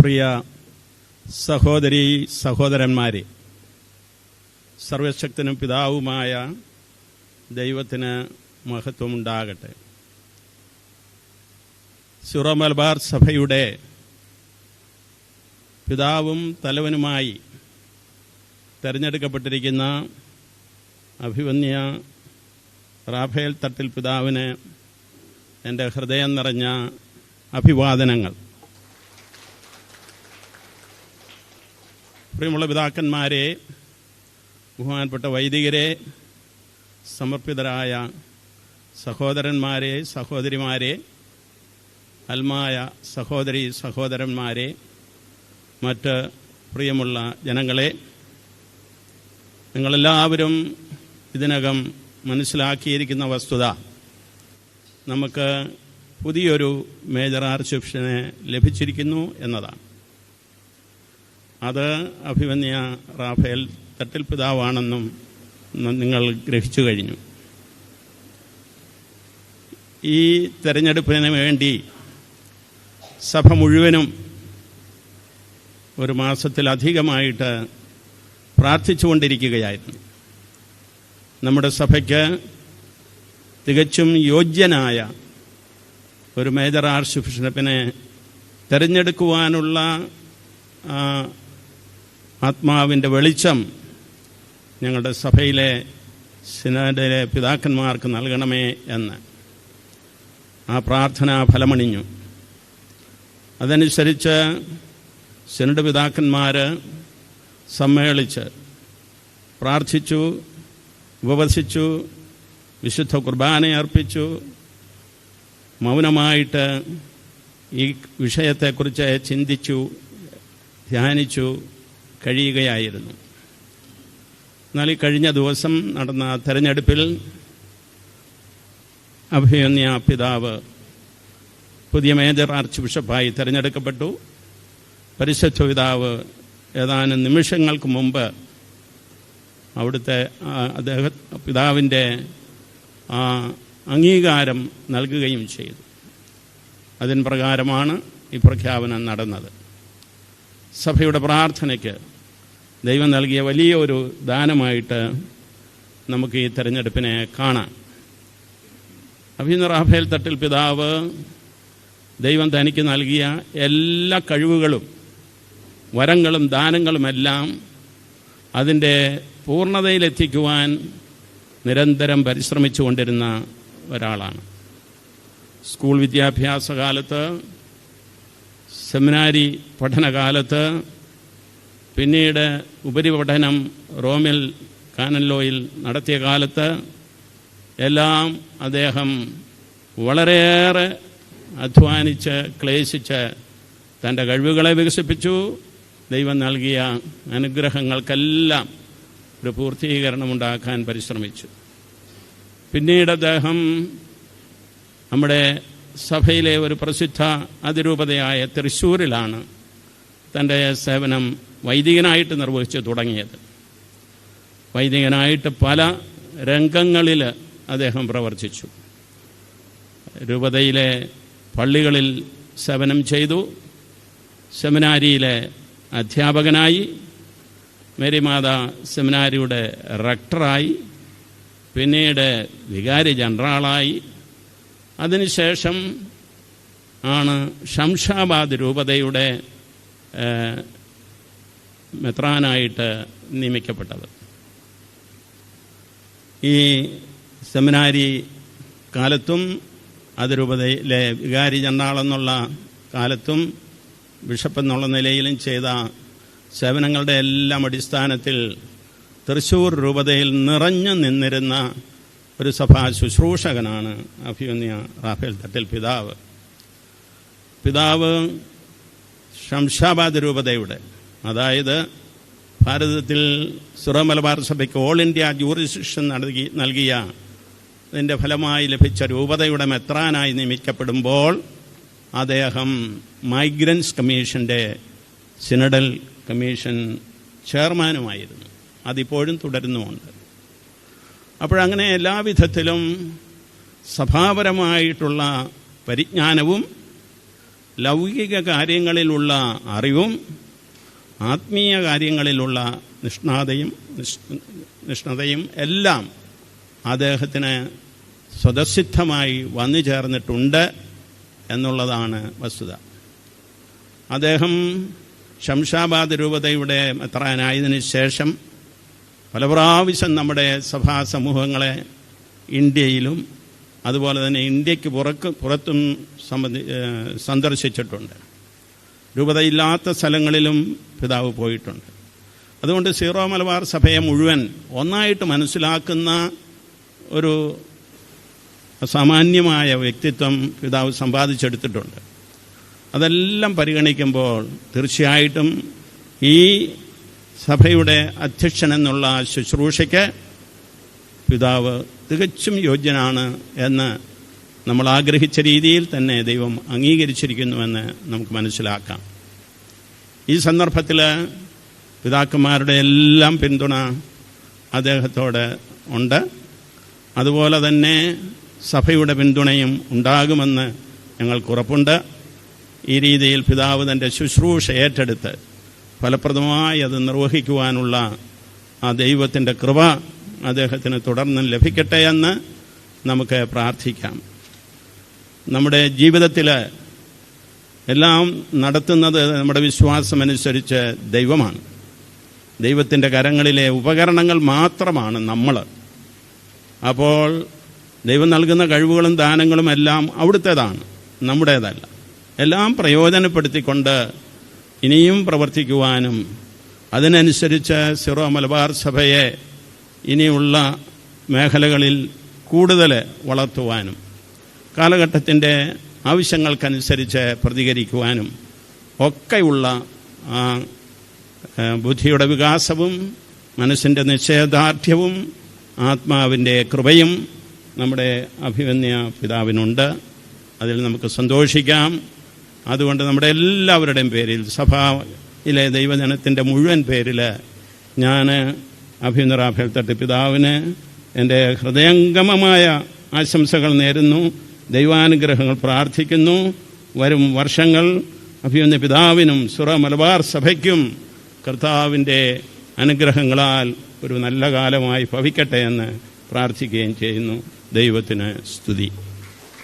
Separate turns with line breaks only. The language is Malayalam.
പ്രിയ സഹോദരീ സഹോദരന്മാരെ, സർവശക്തനും പിതാവുമായ ദൈവത്തിന് മഹത്വമുണ്ടാകട്ടെ. സിറോ മലബാർ സഭയുടെ പിതാവും തലവനുമായി തെരഞ്ഞെടുക്കപ്പെട്ടിരിക്കുന്ന അഭിവന്യ റാഫേൽ തട്ടിൽ പിതാവിന് എൻ്റെ ഹൃദയം നിറഞ്ഞ അഭിവാദനങ്ങൾ. പ്രിയമുള്ള പിതാക്കന്മാരെ, ബഹുമാനപ്പെട്ട വൈദികരെ, സമർപ്പിതരായ സഹോദരന്മാരെ, സഹോദരിമാരെ, അൽമായ സഹോദരി സഹോദരന്മാരെ, മറ്റ് പ്രിയമുള്ള ജനങ്ങളെ, നിങ്ങളെല്ലാവരും ഇതിനകം മനസ്സിലാക്കിയിരിക്കുന്ന വസ്തുത, നമുക്ക് പുതിയൊരു മേജർ ആർച്ച് ബിഷപ്പിനെ ലഭിച്ചിരിക്കുന്നു എന്നതാണ്. അത് അഭിവന്യ റാഫേൽ തട്ടിൽ പിതാവാണെന്നും നിങ്ങൾ ഗ്രഹിച്ചു കഴിഞ്ഞു. ഈ തെരഞ്ഞെടുപ്പിന് വേണ്ടി സഭ മുഴുവനും ഒരു മാസത്തിലധികമായിട്ട് പ്രാർത്ഥിച്ചുകൊണ്ടിരിക്കുകയായിരുന്നു. നമ്മുടെ സഭയ്ക്ക് തികച്ചും യോഗ്യനായ ഒരു മേജർ ആർച്ച് ബിഷപ്പിനെ തിരഞ്ഞെടുക്കുവാനുള്ള ആത്മാവിൻ്റെ വെളിച്ചം ഞങ്ങളുടെ സഭയിലെ സിനഡിലെ പിതാക്കന്മാർക്ക് നൽകണമേ എന്ന് ആ പ്രാർത്ഥന ഫലമണിഞ്ഞു. അതനുസരിച്ച് സിനഡ് പിതാക്കന്മാർ സമ്മേളിച്ച് പ്രാർത്ഥിച്ചു, ഉപവസിച്ചു, വിശുദ്ധ കുർബാന അർപ്പിച്ചു, മൗനമായിട്ട് ഈ വിഷയത്തെക്കുറിച്ച് ചിന്തിച്ചു, ധ്യാനിച്ചു കഴിയുകയായിരുന്നു. എന്നാൽ ഈ കഴിഞ്ഞ ദിവസം നടന്ന തെരഞ്ഞെടുപ്പിൽ അഭിവന്യ പിതാവ് പുതിയ മേജർ ആർച്ച് ബിഷപ്പായി തിരഞ്ഞെടുക്കപ്പെട്ടു. പരിശുദ്ധ പിതാവ് ഏതാനും നിമിഷങ്ങൾക്ക് മുമ്പ് അവിടുത്തെ പിതാവിൻ്റെ അംഗീകാരം നൽകുകയും ചെയ്തു. അതിന് പ്രകാരമാണ് ഈ പ്രഖ്യാപനം നടന്നത്. സഭയുടെ പ്രാർത്ഥനയ്ക്ക് ദൈവം നൽകിയ വലിയൊരു ദാനമായിട്ട് നമുക്ക് ഈ തെരഞ്ഞെടുപ്പിനെ കാണാം. അഭിവന്യ റാഫേൽ തട്ടിൽ പിതാവ് ദൈവം തനിക്ക് നൽകിയ എല്ലാ കഴിവുകളും വരങ്ങളും ദാനങ്ങളുമെല്ലാം അതിൻ്റെ പൂർണ്ണതയിലെത്തിക്കുവാൻ നിരന്തരം പരിശ്രമിച്ചുകൊണ്ടിരുന്ന ഒരാളാണ്. സ്കൂൾ വിദ്യാഭ്യാസ കാലത്ത്, സെമിനാരി പഠനകാലത്ത്, പിന്നീട് ഉപരിപഠനം റോമിൽ കാനലോയിൽ നടത്തിയ കാലത്ത് എല്ലാം അദ്ദേഹം വളരെയേറെ അധ്വാനിച്ച് ക്ലേശിച്ച് തൻ്റെ കഴിവുകളെ വികസിപ്പിച്ചു. ദൈവം നൽകിയ അനുഗ്രഹങ്ങൾക്കെല്ലാം ഒരു പൂർത്തീകരണമുണ്ടാക്കാൻ പരിശ്രമിച്ചു. പിന്നീട് അദ്ദേഹം നമ്മുടെ സഭയിലെ ഒരു പ്രസിദ്ധ അതിരൂപതയായ തൃശ്ശൂരിലാണ് തൻ്റെ സേവനം വൈദികനായിട്ട് നിർവഹിച്ചു തുടങ്ങിയത്. വൈദികനായിട്ട് പല രംഗങ്ങളിൽ അദ്ദേഹം പ്രവർത്തിച്ചു. രൂപതയിലെ പള്ളികളിൽ സേവനം ചെയ്തു, സെമിനാരിയിലെ അധ്യാപകനായി, മേരിമാതാ സെമിനാരിയുടെ റക്ടറായി, പിന്നീട് വികാരി ജനറലായി, അതിനുശേഷം ആണ് ശംഷാബാദ് രൂപതയുടെ മെത്രാനായിട്ട് നിയമിക്കപ്പെട്ടത്. ഈ സെമിനാരി കാലത്തും അതിരൂപതയിലെ വികാരി ജനറൽ എന്നുള്ള കാലത്തും ബിഷപ്പ് എന്നുള്ള നിലയിലും ചെയ്ത സേവനങ്ങളുടെ എല്ലാം അടിസ്ഥാനത്തിൽ തൃശ്ശൂർ രൂപതയിൽ നിറഞ്ഞു നിന്നിരുന്ന ഒരു സഭാ ശുശ്രൂഷകനാണ് അഭിവന്യ റാഫേൽ തട്ടിൽ പിതാവ്. പിതാവ് ശംഷാബാദ് രൂപതയുടെ, അതായത് ഭാരതത്തിൽ സിറോ മലബാർ സഭയ്ക്ക് ഓൾ ഇന്ത്യ ജൂറിസ്ഡിക്ഷൻ നൽകിയ അതിൻ്റെ ഫലമായി ലഭിച്ച രൂപതയുടെ മെത്രാനായി നിയമിക്കപ്പെടുമ്പോൾ അദ്ദേഹം മൈഗ്രൻസ് കമ്മീഷൻ്റെ സിനഡൽ കമ്മീഷൻ ചെയർമാനുമായിരുന്നു. അതിപ്പോഴും തുടരുന്നുമുണ്ട്. അപ്പോഴങ്ങനെ എല്ലാവിധത്തിലും സഭാപരമായിട്ടുള്ള പരിജ്ഞാനവും ലൗകിക കാര്യങ്ങളിലുള്ള അറിവും ആത്മീയ കാര്യങ്ങളിലുള്ള നിഷ്ണതയും എല്ലാം അദ്ദേഹത്തിന് സ്വതസിദ്ധമായി വന്നു ചേർന്നിട്ടുണ്ട് എന്നുള്ളതാണ് വസ്തുത. അദ്ദേഹം ശംഷാബാദ് രൂപതയുടെ മെത്രാനായതിനു ശേഷം പല പ്രാവശ്യം നമ്മുടെ സഭാ സമൂഹങ്ങളെ ഇന്ത്യയിലും അതുപോലെ തന്നെ ഇന്ത്യക്ക് പുറത്തും സന്ദർശിച്ചിട്ടുണ്ട്. രൂപതയില്ലാത്ത സ്ഥലങ്ങളിലും പിതാവ് പോയിട്ടുണ്ട്. അതുകൊണ്ട് സീറോ മലബാർ സഭയെ മുഴുവൻ ഒന്നായിട്ട് മനസ്സിലാക്കുന്ന ഒരു അസാമാന്യമായ വ്യക്തിത്വം പിതാവ് സമ്പാദിച്ചെടുത്തിട്ടുണ്ട്. അതെല്ലാം പരിഗണിക്കുമ്പോൾ തീർച്ചയായിട്ടും ഈ സഭയുടെ അധ്യക്ഷനെന്നുള്ള ശുശ്രൂഷയ്ക്ക് പിതാവ് തികച്ചും യോഗ്യനാണ് എന്ന് നമ്മൾ ആഗ്രഹിച്ച രീതിയിൽ തന്നെ ദൈവം അംഗീകരിച്ചിരിക്കുന്നുവെന്ന് നമുക്ക് മനസ്സിലാക്കാം. ഈ സന്ദർഭത്തിൽ പിതാക്കന്മാരുടെ എല്ലാം പിന്തുണ അദ്ദേഹത്തോട് ഉണ്ട്. അതുപോലെ തന്നെ സഭയുടെ പിന്തുണയും ഉണ്ടാകുമെന്ന് ഞങ്ങൾക്ക് ഉറപ്പുണ്ട്. ഈ രീതിയിൽ പിതാവ് തൻ്റെ ശുശ്രൂഷ ഏറ്റെടുത്ത് ഫലപ്രദമായി അത് നിർവഹിക്കുവാനുള്ള ആ ദൈവത്തിൻ്റെ കൃപ അദ്ദേഹത്തിന് തുടർന്നും ലഭിക്കട്ടെ എന്ന് നമുക്ക് പ്രാർത്ഥിക്കാം. നമ്മുടെ ജീവിതത്തിൽ എല്ലാം നടത്തുന്നത് നമ്മുടെ വിശ്വാസമനുസരിച്ച് ദൈവമാണ്. ദൈവത്തിൻ്റെ കരങ്ങളിലെ ഉപകരണങ്ങൾ മാത്രമാണ് നമ്മൾ. അപ്പോൾ ദൈവം നൽകുന്ന കഴിവുകളും ദാനങ്ങളും എല്ലാം അവിടുത്തേതാണ്, നമ്മുടേതല്ല. എല്ലാം പ്രയോജനപ്പെടുത്തിക്കൊണ്ട് ഇനിയും പ്രവർത്തിക്കുവാനും അതിനനുസരിച്ച് സിറോ മലബാർ സഭയെ ഇനിയുള്ള മേഖലകളിൽ കൂടുതൽ വളർത്തുവാനും കാലഘട്ടത്തിൻ്റെ ആവശ്യങ്ങൾക്കനുസരിച്ച് പ്രതികരിക്കുവാനും ഒക്കെയുള്ള ബുദ്ധിയുടെ വികാസവും മനസ്സിൻ്റെ നിശ്ചയദാർഢ്യവും ആത്മാവിൻ്റെ കൃപയും നമ്മുടെ അഭിമന്യ പിതാവിനുണ്ട്. അതിൽ നമുക്ക് സന്തോഷിക്കാം. അതുകൊണ്ട് നമ്മുടെ എല്ലാവരുടെയും പേരിൽ, സഭയിലെ ദൈവജനത്തിൻ്റെ മുഴുവൻ പേരിൽ ഞാൻ അഭിമന്യ റാഫേൽ തട്ട് പിതാവിന് എൻ്റെ ഹൃദയംഗമമായ ആശംസകൾ നേരുന്നു, ദൈവാനുഗ്രഹങ്ങൾ പ്രാർത്ഥിക്കുന്നു. വരും വർഷങ്ങൾ അഭിമന്യ പിതാവിനും സിറോ മലബാർ സഭയ്ക്കും കർത്താവിൻ്റെ അനുഗ്രഹങ്ങളാൽ ഒരു നല്ല കാലമായി ഭവിക്കട്ടെ എന്ന് പ്രാർത്ഥിക്കുകയും ചെയ്യുന്നു. ദൈവത്തിന് സ്തുതി.